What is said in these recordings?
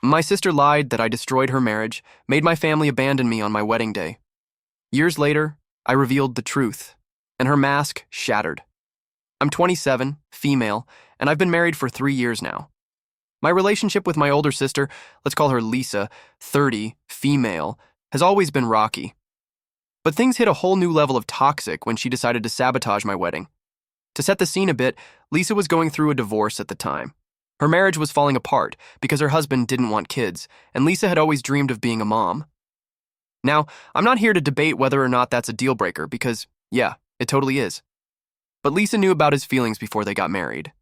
My sister lied that I destroyed her marriage, made my family abandon me on my wedding day. Years later, I revealed the truth, and her mask shattered. I'm 27, female, and I've been married for 3 years now. My relationship with my older sister, let's call her Lisa, 30, female, has always been rocky. But things hit a whole new level of toxic when she decided to sabotage my wedding. To set the scene a bit, Lisa was going through a divorce at the time. Her marriage was falling apart because her husband didn't want kids, and Lisa had always dreamed of being a mom. Now, I'm not here to debate whether or not that's a deal breaker because, yeah, it totally is. But Lisa knew about his feelings before they got married.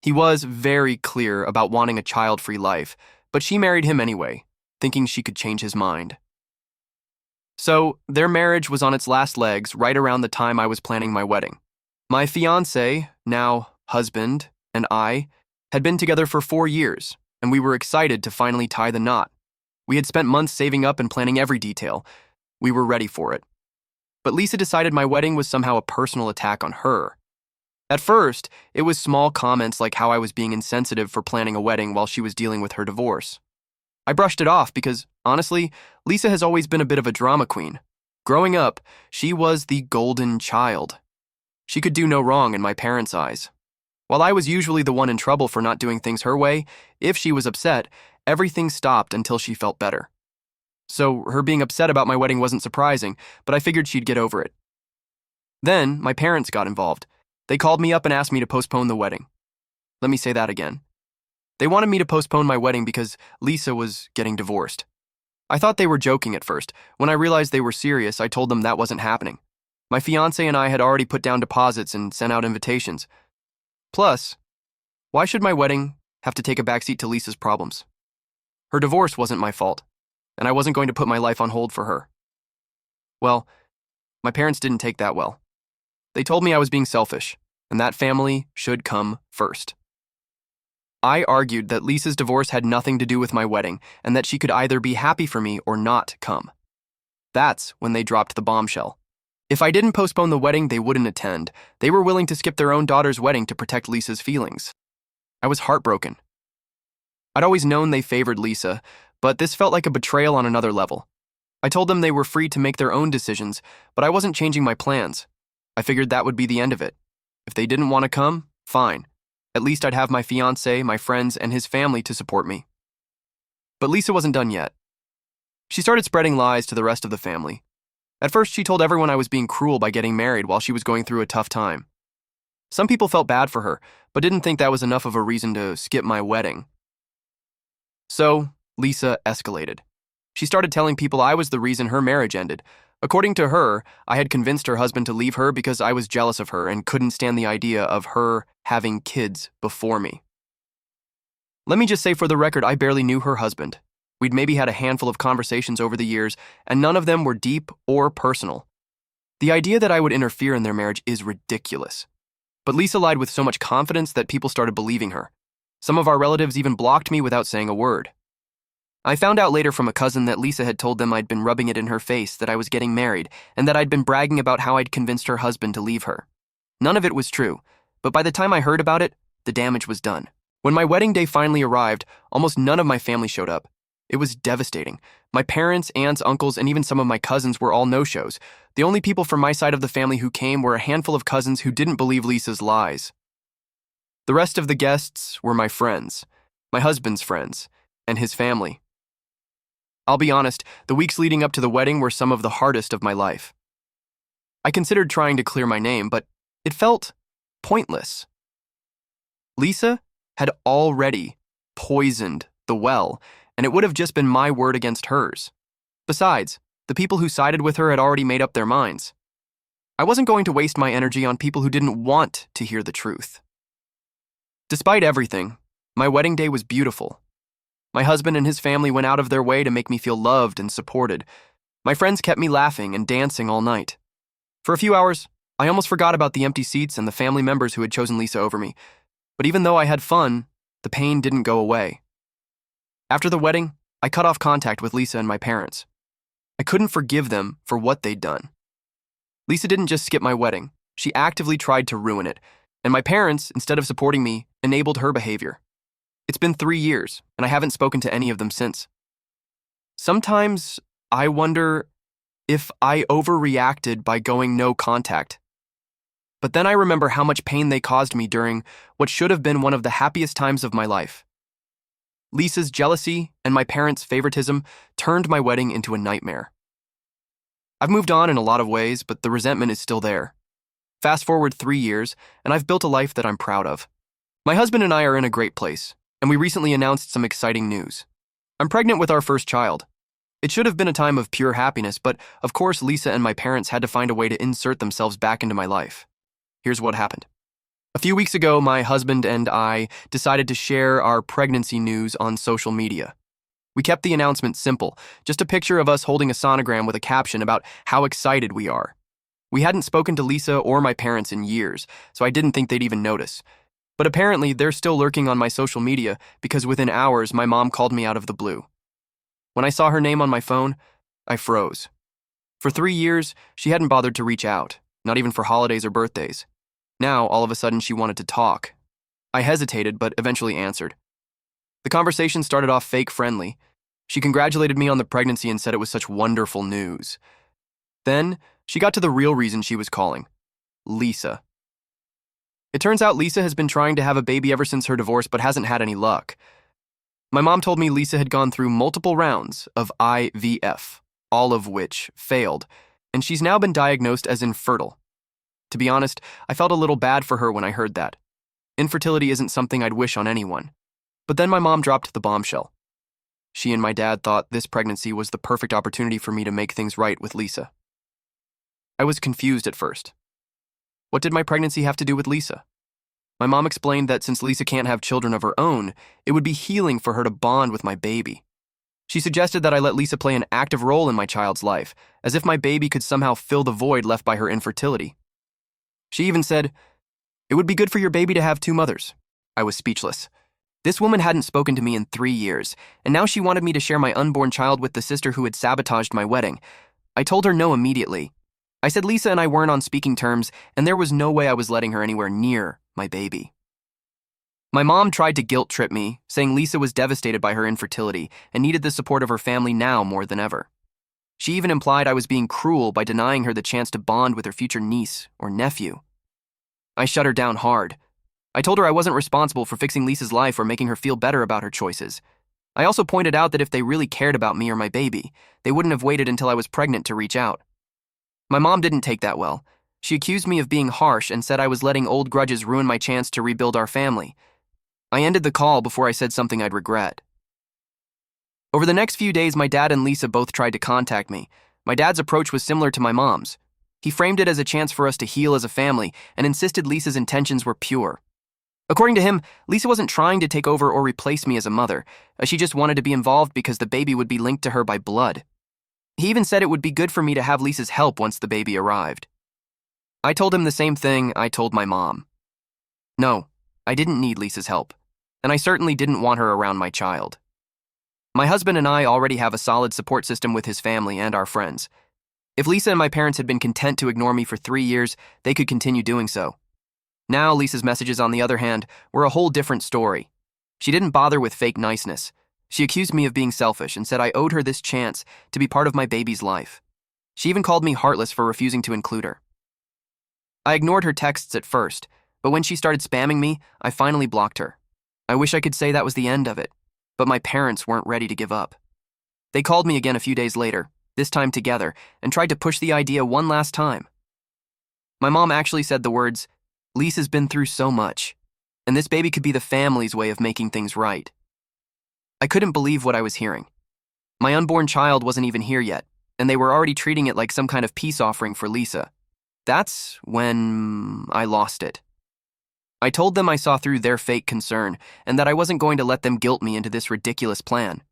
He was very clear about wanting a child-free life, but she married him anyway, thinking she could change his mind. So, their marriage was on its last legs right around the time I was planning my wedding. My fiancé, now husband, and I had been together for 4 years, and we were excited to finally tie the knot. We had spent months saving up and planning every detail. We were ready for it. But Lisa decided my wedding was somehow a personal attack on her. At first, it was small comments like how I was being insensitive for planning a wedding while she was dealing with her divorce. I brushed it off because, honestly, Lisa has always been a bit of a drama queen. Growing up, she was the golden child. She could do no wrong in my parents' eyes. While I was usually the one in trouble for not doing things her way, if she was upset, everything stopped until she felt better. So her being upset about my wedding wasn't surprising, but I figured she'd get over it. Then, my parents got involved. They called me up and asked me to postpone the wedding. Let me say that again. They wanted me to postpone my wedding because Lisa was getting divorced. I thought they were joking at first. When I realized they were serious, I told them that wasn't happening. My fiancé and I had already put down deposits and sent out invitations. Plus, why should my wedding have to take a backseat to Lisa's problems? Her divorce wasn't my fault, and I wasn't going to put my life on hold for her. Well, my parents didn't take that well. They told me I was being selfish, and that family should come first. I argued that Lisa's divorce had nothing to do with my wedding, and that she could either be happy for me or not come. That's when they dropped the bombshell. If I didn't postpone the wedding, they wouldn't attend. They were willing to skip their own daughter's wedding to protect Lisa's feelings. I was heartbroken. I'd always known they favored Lisa, but this felt like a betrayal on another level. I told them they were free to make their own decisions, but I wasn't changing my plans. I figured that would be the end of it. If they didn't want to come, fine. At least I'd have my fiancé, my friends, and his family to support me. But Lisa wasn't done yet. She started spreading lies to the rest of the family. At first, she told everyone I was being cruel by getting married while she was going through a tough time. Some people felt bad for her, but didn't think that was enough of a reason to skip my wedding. So, Lisa escalated. She started telling people I was the reason her marriage ended. According to her, I had convinced her husband to leave her because I was jealous of her and couldn't stand the idea of her having kids before me. Let me just say for the record, I barely knew her husband. We'd maybe had a handful of conversations over the years, and none of them were deep or personal. The idea that I would interfere in their marriage is ridiculous. But Lisa lied with so much confidence that people started believing her. Some of our relatives even blocked me without saying a word. I found out later from a cousin that Lisa had told them I'd been rubbing it in her face that I was getting married, and that I'd been bragging about how I'd convinced her husband to leave her. None of it was true, but by the time I heard about it, the damage was done. When my wedding day finally arrived, almost none of my family showed up. It was devastating. My parents, aunts, uncles, and even some of my cousins were all no-shows. The only people from my side of the family who came were a handful of cousins who didn't believe Lisa's lies. The rest of the guests were my friends, my husband's friends, and his family. I'll be honest, the weeks leading up to the wedding were some of the hardest of my life. I considered trying to clear my name, but it felt pointless. Lisa had already poisoned the well, and it would have just been my word against hers. Besides, the people who sided with her had already made up their minds. I wasn't going to waste my energy on people who didn't want to hear the truth. Despite everything, my wedding day was beautiful. My husband and his family went out of their way to make me feel loved and supported. My friends kept me laughing and dancing all night. For a few hours, I almost forgot about the empty seats and the family members who had chosen Lisa over me. But even though I had fun, the pain didn't go away. After the wedding, I cut off contact with Lisa and my parents. I couldn't forgive them for what they'd done. Lisa didn't just skip my wedding. She actively tried to ruin it. And my parents, instead of supporting me, enabled her behavior. It's been 3 years, and I haven't spoken to any of them since. Sometimes I wonder if I overreacted by going no contact. But then I remember how much pain they caused me during what should have been one of the happiest times of my life. Lisa's jealousy and my parents' favoritism turned my wedding into a nightmare. I've moved on in a lot of ways, but the resentment is still there. Fast forward 3 years, and I've built a life that I'm proud of. My husband and I are in a great place, and we recently announced some exciting news. I'm pregnant with our first child. It should have been a time of pure happiness, but of course Lisa and my parents had to find a way to insert themselves back into my life. Here's what happened. A few weeks ago, my husband and I decided to share our pregnancy news on social media. We kept the announcement simple, just a picture of us holding a sonogram with a caption about how excited we are. We hadn't spoken to Lisa or my parents in years, so I didn't think they'd even notice. But apparently, they're still lurking on my social media because within hours, my mom called me out of the blue. When I saw her name on my phone, I froze. For 3 years, she hadn't bothered to reach out, not even for holidays or birthdays. Now, all of a sudden, she wanted to talk. I hesitated, but eventually answered. The conversation started off fake friendly. She congratulated me on the pregnancy and said it was such wonderful news. Then, she got to the real reason she was calling. Lisa. It turns out Lisa has been trying to have a baby ever since her divorce but hasn't had any luck. My mom told me Lisa had gone through multiple rounds of IVF, all of which failed, and she's now been diagnosed as infertile. To be honest, I felt a little bad for her when I heard that. Infertility isn't something I'd wish on anyone. But then my mom dropped the bombshell. She and my dad thought this pregnancy was the perfect opportunity for me to make things right with Lisa. I was confused at first. What did my pregnancy have to do with Lisa? My mom explained that since Lisa can't have children of her own, it would be healing for her to bond with my baby. She suggested that I let Lisa play an active role in my child's life, as if my baby could somehow fill the void left by her infertility. She even said, "It would be good for your baby to have 2 mothers." I was speechless. This woman hadn't spoken to me in 3 years, and now she wanted me to share my unborn child with the sister who had sabotaged my wedding. I told her no immediately. I said Lisa and I weren't on speaking terms, and there was no way I was letting her anywhere near my baby. My mom tried to guilt trip me, saying Lisa was devastated by her infertility and needed the support of her family now more than ever. She even implied I was being cruel by denying her the chance to bond with her future niece or nephew. I shut her down hard. I told her I wasn't responsible for fixing Lisa's life or making her feel better about her choices. I also pointed out that if they really cared about me or my baby, they wouldn't have waited until I was pregnant to reach out. My mom didn't take that well. She accused me of being harsh and said I was letting old grudges ruin my chance to rebuild our family. I ended the call before I said something I'd regret. Over the next few days, my dad and Lisa both tried to contact me. My dad's approach was similar to my mom's. He framed it as a chance for us to heal as a family and insisted Lisa's intentions were pure. According to him, Lisa wasn't trying to take over or replace me as a mother. She just wanted to be involved because the baby would be linked to her by blood. He even said it would be good for me to have Lisa's help once the baby arrived. I told him the same thing I told my mom. No, I didn't need Lisa's help, and I certainly didn't want her around my child. My husband and I already have a solid support system with his family and our friends. If Lisa and my parents had been content to ignore me for 3 years, they could continue doing so. Now, Lisa's messages, on the other hand, were a whole different story. She didn't bother with fake niceness. She accused me of being selfish and said I owed her this chance to be part of my baby's life. She even called me heartless for refusing to include her. I ignored her texts at first, but when she started spamming me, I finally blocked her. I wish I could say that was the end of it, but my parents weren't ready to give up. They called me again a few days later, this time together, and tried to push the idea one last time. My mom actually said the words, "Lisa's been through so much, and this baby could be the family's way of making things right." I couldn't believe what I was hearing. My unborn child wasn't even here yet, and they were already treating it like some kind of peace offering for Lisa. That's when I lost it. I told them I saw through their fake concern and that I wasn't going to let them guilt me into this ridiculous plan.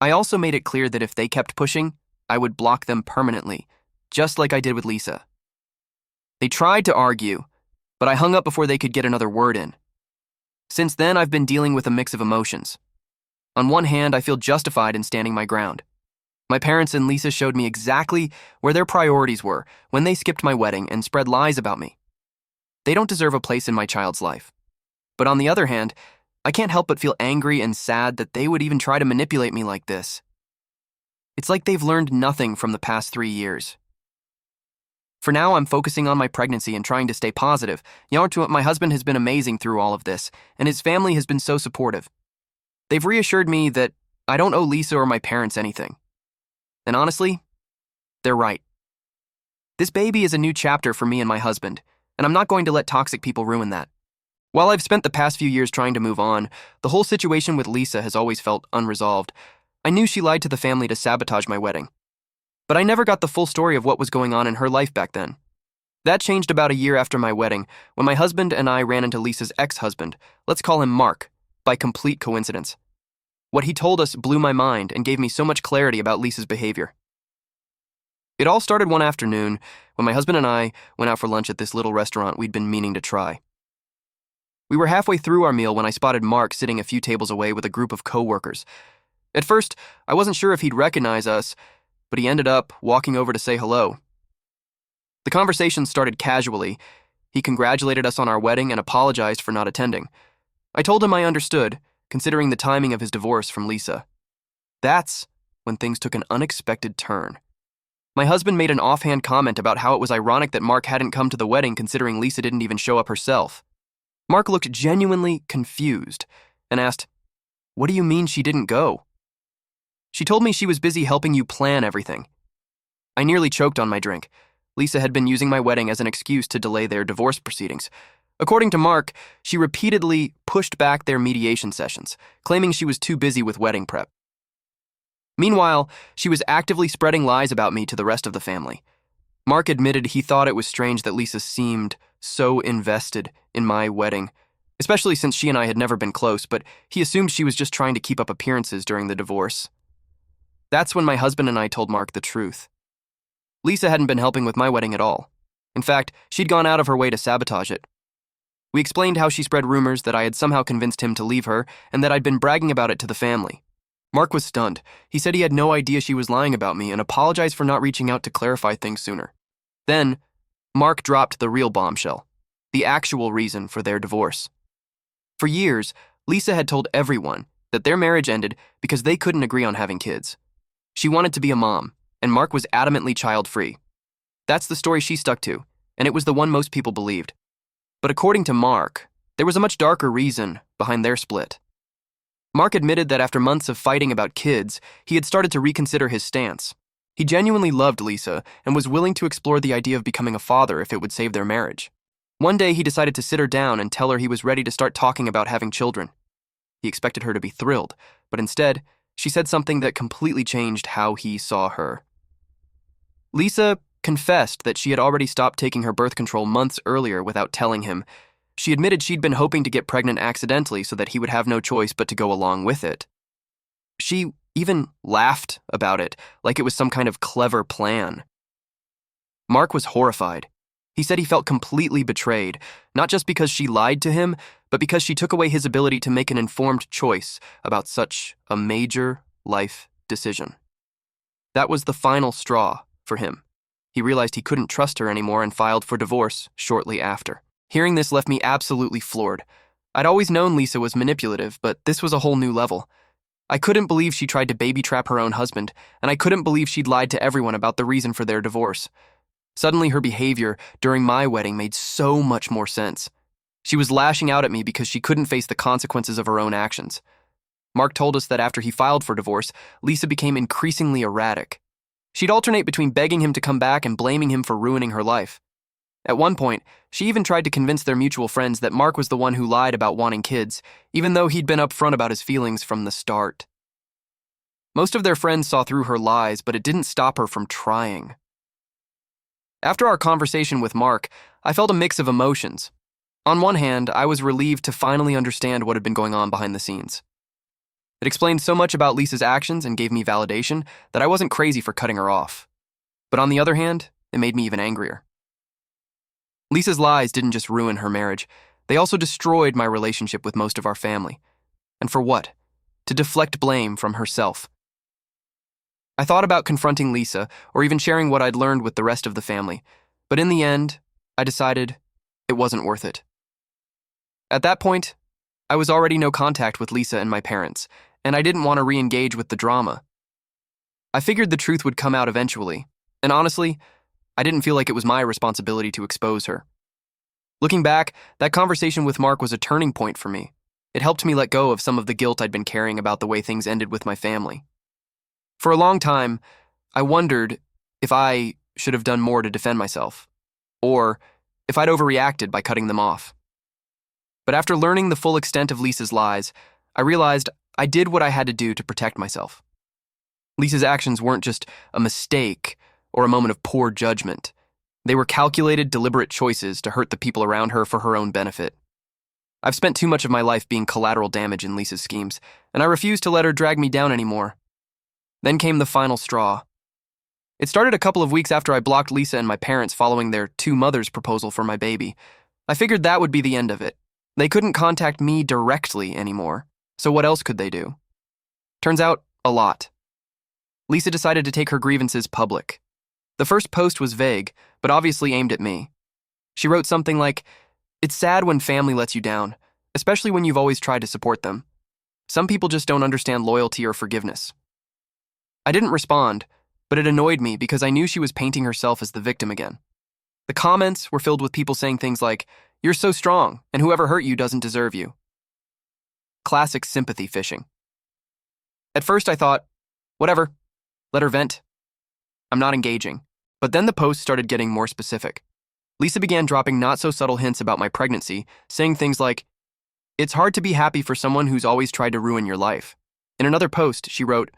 I also made it clear that if they kept pushing, I would block them permanently, just like I did with Lisa. They tried to argue, but I hung up before they could get another word in. Since then, I've been dealing with a mix of emotions. On one hand, I feel justified in standing my ground. My parents and Lisa showed me exactly where their priorities were when they skipped my wedding and spread lies about me. They don't deserve a place in my child's life. But on the other hand, I can't help but feel angry and sad that they would even try to manipulate me like this. It's like they've learned nothing from the past 3 years. For now, I'm focusing on my pregnancy and trying to stay positive. My husband has been amazing through all of this, and his family has been so supportive. They've reassured me that I don't owe Lisa or my parents anything. And honestly, they're right. This baby is a new chapter for me and my husband, and I'm not going to let toxic people ruin that. While I've spent the past few years trying to move on, the whole situation with Lisa has always felt unresolved. I knew she lied to the family to sabotage my wedding. But I never got the full story of what was going on in her life back then. That changed about a year after my wedding, when my husband and I ran into Lisa's ex-husband, let's call him Mark, by complete coincidence. What he told us blew my mind and gave me so much clarity about Lisa's behavior. It all started one afternoon when my husband and I went out for lunch at this little restaurant we'd been meaning to try. We were halfway through our meal when I spotted Mark sitting a few tables away with a group of co-workers. At first, I wasn't sure if he'd recognize us, but he ended up walking over to say hello. The conversation started casually. He congratulated us on our wedding and apologized for not attending. I told him I understood, considering the timing of his divorce from Lisa. That's when things took an unexpected turn. My husband made an offhand comment about how it was ironic that Mark hadn't come to the wedding considering Lisa didn't even show up herself. Mark looked genuinely confused and asked, "What do you mean she didn't go?" "She told me she was busy helping you plan everything." I nearly choked on my drink. Lisa had been using my wedding as an excuse to delay their divorce proceedings. According to Mark, she repeatedly pushed back their mediation sessions, claiming she was too busy with wedding prep. Meanwhile, she was actively spreading lies about me to the rest of the family. Mark admitted he thought it was strange that Lisa seemed so invested in my wedding, especially since she and I had never been close, but he assumed she was just trying to keep up appearances during the divorce. That's when my husband and I told Mark the truth. Lisa hadn't been helping with my wedding at all. In fact, she'd gone out of her way to sabotage it. We explained how she spread rumors that I had somehow convinced him to leave her and that I'd been bragging about it to the family. Mark was stunned. He said he had no idea she was lying about me and apologized for not reaching out to clarify things sooner. Then, Mark dropped the real bombshell, the actual reason for their divorce. For years, Lisa had told everyone that their marriage ended because they couldn't agree on having kids. She wanted to be a mom, and Mark was adamantly child-free. That's the story she stuck to, and it was the one most people believed. But according to Mark, there was a much darker reason behind their split. Mark admitted that after months of fighting about kids, he had started to reconsider his stance. He genuinely loved Lisa and was willing to explore the idea of becoming a father if it would save their marriage. One day, he decided to sit her down and tell her he was ready to start talking about having children. He expected her to be thrilled, but instead, she said something that completely changed how he saw her. Lisa confessed that she had already stopped taking her birth control months earlier without telling him. She admitted she'd been hoping to get pregnant accidentally so that he would have no choice but to go along with it. She even laughed about it, like it was some kind of clever plan. Mark was horrified. He said he felt completely betrayed, not just because she lied to him, but because she took away his ability to make an informed choice about such a major life decision. That was the final straw for him. He realized he couldn't trust her anymore and filed for divorce shortly after. Hearing this left me absolutely floored. I'd always known Lisa was manipulative, but this was a whole new level. I couldn't believe she tried to baby trap her own husband, and I couldn't believe she'd lied to everyone about the reason for their divorce. Suddenly, her behavior during my wedding made so much more sense. She was lashing out at me because she couldn't face the consequences of her own actions. Mark told us that after he filed for divorce, Lisa became increasingly erratic. She'd alternate between begging him to come back and blaming him for ruining her life. At one point, she even tried to convince their mutual friends that Mark was the one who lied about wanting kids, even though he'd been upfront about his feelings from the start. Most of their friends saw through her lies, but it didn't stop her from trying. After our conversation with Mark, I felt a mix of emotions. On one hand, I was relieved to finally understand what had been going on behind the scenes. It explained so much about Lisa's actions and gave me validation that I wasn't crazy for cutting her off. But on the other hand, it made me even angrier. Lisa's lies didn't just ruin her marriage, they also destroyed my relationship with most of our family. And for what? To deflect blame from herself. I thought about confronting Lisa or even sharing what I'd learned with the rest of the family, but in the end, I decided it wasn't worth it. At that point, I was already no contact with Lisa and my parents, and I didn't want to re-engage with the drama. I figured the truth would come out eventually, and honestly, I didn't feel like it was my responsibility to expose her. Looking back, that conversation with Mark was a turning point for me. It helped me let go of some of the guilt I'd been carrying about the way things ended with my family. For a long time, I wondered if I should have done more to defend myself, or if I'd overreacted by cutting them off. But after learning the full extent of Lisa's lies, I realized I did what I had to do to protect myself. Lisa's actions weren't just a mistake or a moment of poor judgment. They were calculated, deliberate choices to hurt the people around her for her own benefit. I've spent too much of my life being collateral damage in Lisa's schemes, and I refuse to let her drag me down anymore. Then came the final straw. It started a couple of weeks after I blocked Lisa and my parents following their two mothers' proposal for my baby. I figured that would be the end of it. They couldn't contact me directly anymore, so what else could they do? Turns out, a lot. Lisa decided to take her grievances public. The first post was vague, but obviously aimed at me. She wrote something like, "It's sad when family lets you down, especially when you've always tried to support them. Some people just don't understand loyalty or forgiveness." I didn't respond, but it annoyed me because I knew she was painting herself as the victim again. The comments were filled with people saying things like, "You're so strong, and whoever hurt you doesn't deserve you." Classic sympathy fishing. At first I thought, whatever, let her vent. I'm not engaging. But then the post started getting more specific. Lisa began dropping not-so-subtle hints about my pregnancy, saying things like, "It's hard to be happy for someone who's always tried to ruin your life." In another post, she wrote,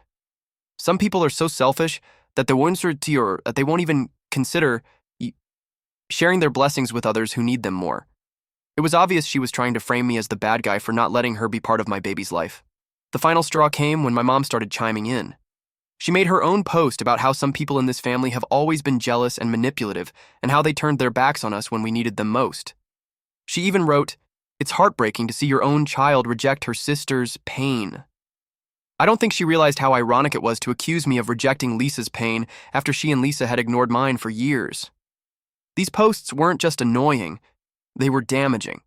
"Some people are so selfish that they won't even consider sharing their blessings with others who need them more." It was obvious she was trying to frame me as the bad guy for not letting her be part of my baby's life. The final straw came when my mom started chiming in. She made her own post about how some people in this family have always been jealous and manipulative, and how they turned their backs on us when we needed them most. She even wrote, "It's heartbreaking to see your own child reject her sister's pain." I don't think she realized how ironic it was to accuse me of rejecting Lisa's pain after she and Lisa had ignored mine for years. These posts weren't just annoying, they were damaging.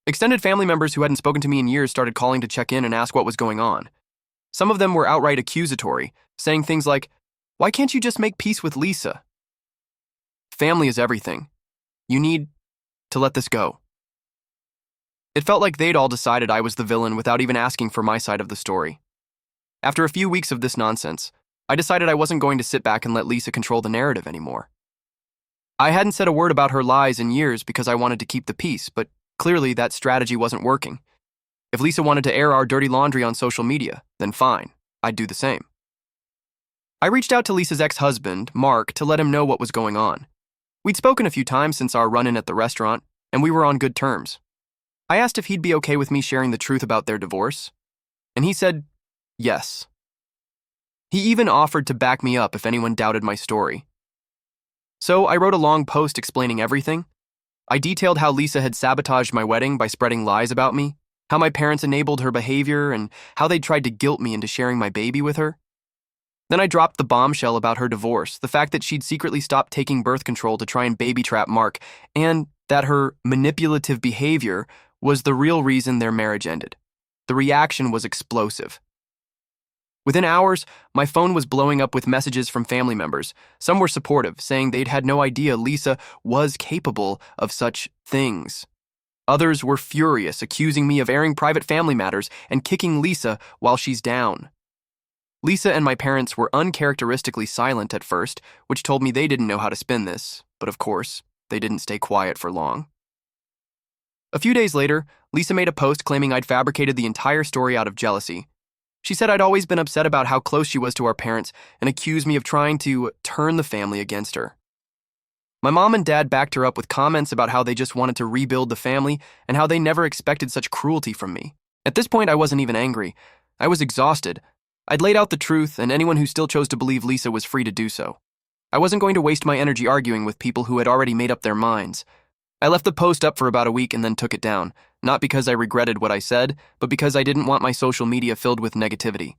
Extended family members who hadn't spoken to me in years started calling to check in and ask what was going on. Some of them were outright accusatory, saying things like, "Why can't you just make peace with Lisa?" Family is everything. You need to let this go. It felt like they'd all decided I was the villain without even asking for my side of the story. After a few weeks of this nonsense, I decided I wasn't going to sit back and let Lisa control the narrative anymore. I hadn't said a word about her lies in years because I wanted to keep the peace, but clearly that strategy wasn't working. If Lisa wanted to air our dirty laundry on social media, then fine, I'd do the same. I reached out to Lisa's ex-husband, Mark, to let him know what was going on. We'd spoken a few times since our run-in at the restaurant, and we were on good terms. I asked if he'd be okay with me sharing the truth about their divorce, and he said yes. He even offered to back me up if anyone doubted my story. So I wrote a long post explaining everything. I detailed how Lisa had sabotaged my wedding by spreading lies about me, how my parents enabled her behavior, and how they tried to guilt me into sharing my baby with her. Then I dropped the bombshell about her divorce, the fact that she'd secretly stopped taking birth control to try and baby trap Mark, and that her manipulative behavior was the real reason their marriage ended. The reaction was explosive. Within hours, my phone was blowing up with messages from family members. Some were supportive, saying they'd had no idea Lisa was capable of such things. Others were furious, accusing me of airing private family matters and kicking Lisa while she's down. Lisa and my parents were uncharacteristically silent at first, which told me they didn't know how to spin this, but of course, they didn't stay quiet for long. A few days later, Lisa made a post claiming I'd fabricated the entire story out of jealousy. She said I'd always been upset about how close she was to our parents and accused me of trying to turn the family against her. My mom and dad backed her up with comments about how they just wanted to rebuild the family and how they never expected such cruelty from me. At this point, I wasn't even angry. I was exhausted. I'd laid out the truth, and anyone who still chose to believe Lisa was free to do so. I wasn't going to waste my energy arguing with people who had already made up their minds. I left the post up for about a week and then took it down, not because I regretted what I said, but because I didn't want my social media filled with negativity.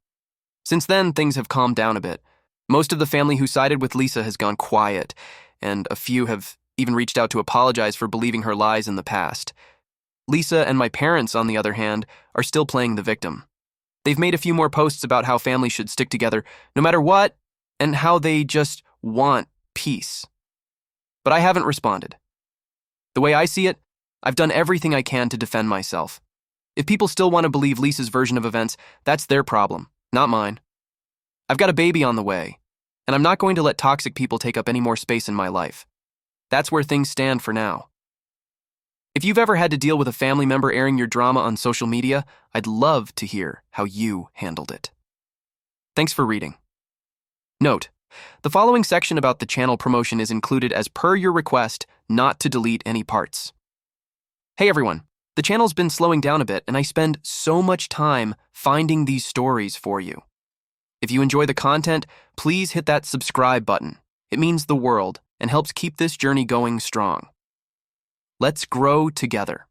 Since then, things have calmed down a bit. Most of the family who sided with Lisa has gone quiet, and a few have even reached out to apologize for believing her lies in the past. Lisa and my parents, on the other hand, are still playing the victim. They've made a few more posts about how families should stick together no matter what and how they just want peace. But I haven't responded. The way I see it, I've done everything I can to defend myself. If people still want to believe Lisa's version of events, that's their problem, not mine. I've got a baby on the way, and I'm not going to let toxic people take up any more space in my life. That's where things stand for now. If you've ever had to deal with a family member airing your drama on social media, I'd love to hear how you handled it. Thanks for reading. Note, the following section about the channel promotion is included as per your request not to delete any parts. Hey everyone, the channel's been slowing down a bit and I spend so much time finding these stories for you. If you enjoy the content, please hit that subscribe button. It means the world and helps keep this journey going strong. Let's grow together.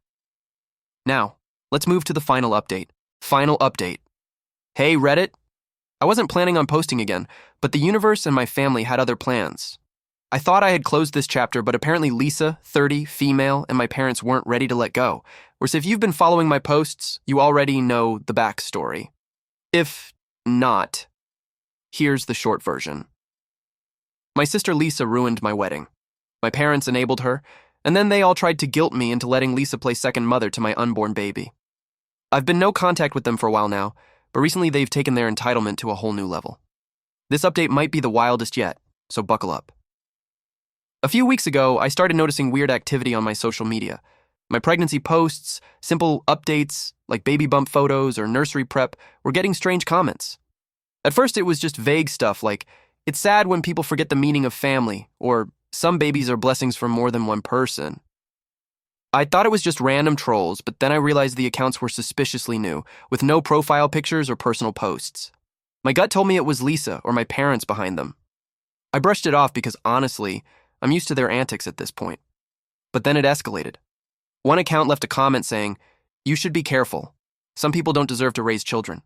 Now, let's move to the final update. Final update. Hey Reddit, I wasn't planning on posting again, but the universe and my family had other plans. I thought I had closed this chapter, but apparently Lisa, 30, female, and my parents weren't ready to let go. Whereas if you've been following my posts, you already know the backstory. If not, here's the short version. My sister Lisa ruined my wedding. My parents enabled her, and then they all tried to guilt me into letting Lisa play second mother to my unborn baby. I've been no contact with them for a while now, but recently they've taken their entitlement to a whole new level. This update might be the wildest yet, so buckle up. A few weeks ago, I started noticing weird activity on my social media. My pregnancy posts, simple updates like baby bump photos or nursery prep were getting strange comments. At first, it was just vague stuff like, "It's sad when people forget the meaning of family," or "Some babies are blessings from more than one person." I thought it was just random trolls, but then I realized the accounts were suspiciously new, with no profile pictures or personal posts. My gut told me it was Lisa or my parents behind them. I brushed it off because honestly, I'm used to their antics at this point. But then it escalated. One account left a comment saying, "You should be careful. Some people don't deserve to raise children."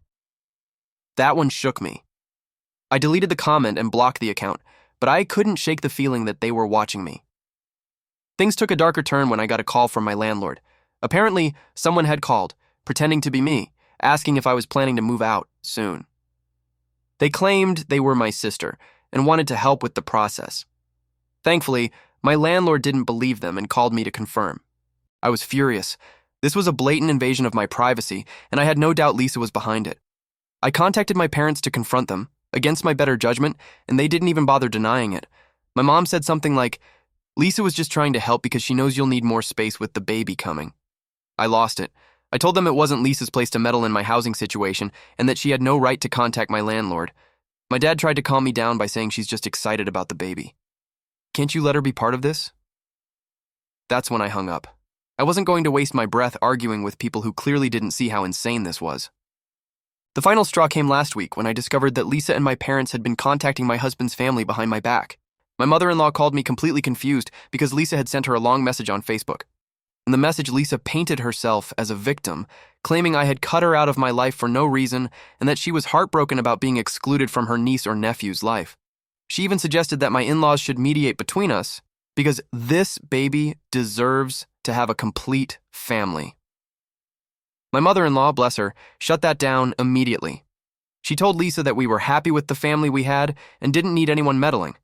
That one shook me. I deleted the comment and blocked the account, but I couldn't shake the feeling that they were watching me. Things took a darker turn when I got a call from my landlord. Apparently, someone had called, pretending to be me, asking if I was planning to move out soon. They claimed they were my sister and wanted to help with the process. Thankfully, my landlord didn't believe them and called me to confirm. I was furious. This was a blatant invasion of my privacy, and I had no doubt Lisa was behind it. I contacted my parents to confront them, against my better judgment, and they didn't even bother denying it. My mom said something like, "Lisa was just trying to help because she knows you'll need more space with the baby coming." I lost it. I told them it wasn't Lisa's place to meddle in my housing situation and that she had no right to contact my landlord. My dad tried to calm me down by saying she's just excited about the baby. "Can't you let her be part of this?" That's when I hung up. I wasn't going to waste my breath arguing with people who clearly didn't see how insane this was. The final straw came last week when I discovered that Lisa and my parents had been contacting my husband's family behind my back. My mother-in-law called me completely confused because Lisa had sent her a long message on Facebook. In the message, Lisa painted herself as a victim, claiming I had cut her out of my life for no reason and that she was heartbroken about being excluded from her niece or nephew's life. She even suggested that my in-laws should mediate between us because this baby deserves to have a complete family. My mother-in-law, bless her, shut that down immediately. She told Lisa that we were happy with the family we had and didn't need anyone meddling.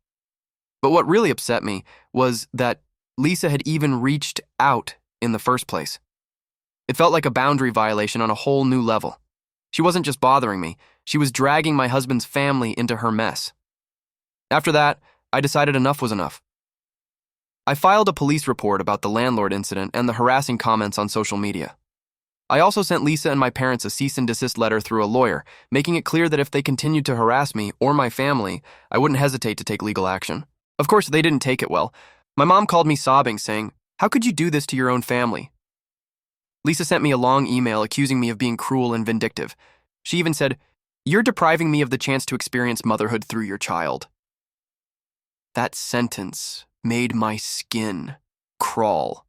But what really upset me was that Lisa had even reached out in the first place. It felt like a boundary violation on a whole new level. She wasn't just bothering me, she was dragging my husband's family into her mess. After that, I decided enough was enough. I filed a police report about the landlord incident and the harassing comments on social media. I also sent Lisa and my parents a cease and desist letter through a lawyer, making it clear that if they continued to harass me or my family, I wouldn't hesitate to take legal action. Of course, they didn't take it well. My mom called me sobbing, saying, "How could you do this to your own family?" Lisa sent me a long email accusing me of being cruel and vindictive. She even said, "You're depriving me of the chance to experience motherhood through your child." That sentence made my skin crawl.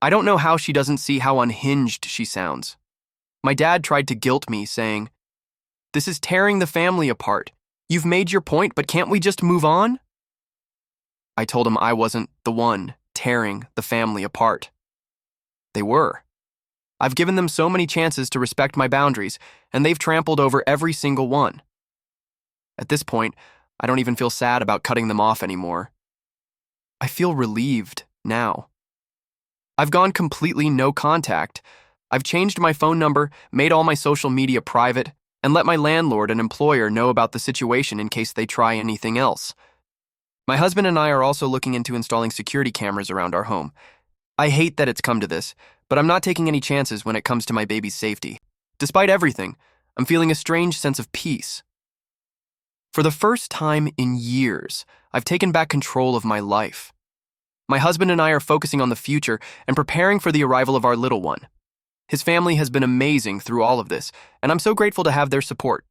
I don't know how she doesn't see how unhinged she sounds. My dad tried to guilt me, saying, "This is tearing the family apart. You've made your point, but can't we just move on?" I told him I wasn't the one tearing the family apart. They were. I've given them so many chances to respect my boundaries, and they've trampled over every single one. At this point, I don't even feel sad about cutting them off anymore. I feel relieved now. I've gone completely no contact. I've changed my phone number, made all my social media private, and let my landlord and employer know about the situation in case they try anything else. My husband and I are also looking into installing security cameras around our home. I hate that it's come to this, but I'm not taking any chances when it comes to my baby's safety. Despite everything, I'm feeling a strange sense of peace. For the first time in years, I've taken back control of my life. My husband and I are focusing on the future and preparing for the arrival of our little one. His family has been amazing through all of this, and I'm so grateful to have their support.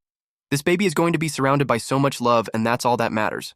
This baby is going to be surrounded by so much love, and that's all that matters.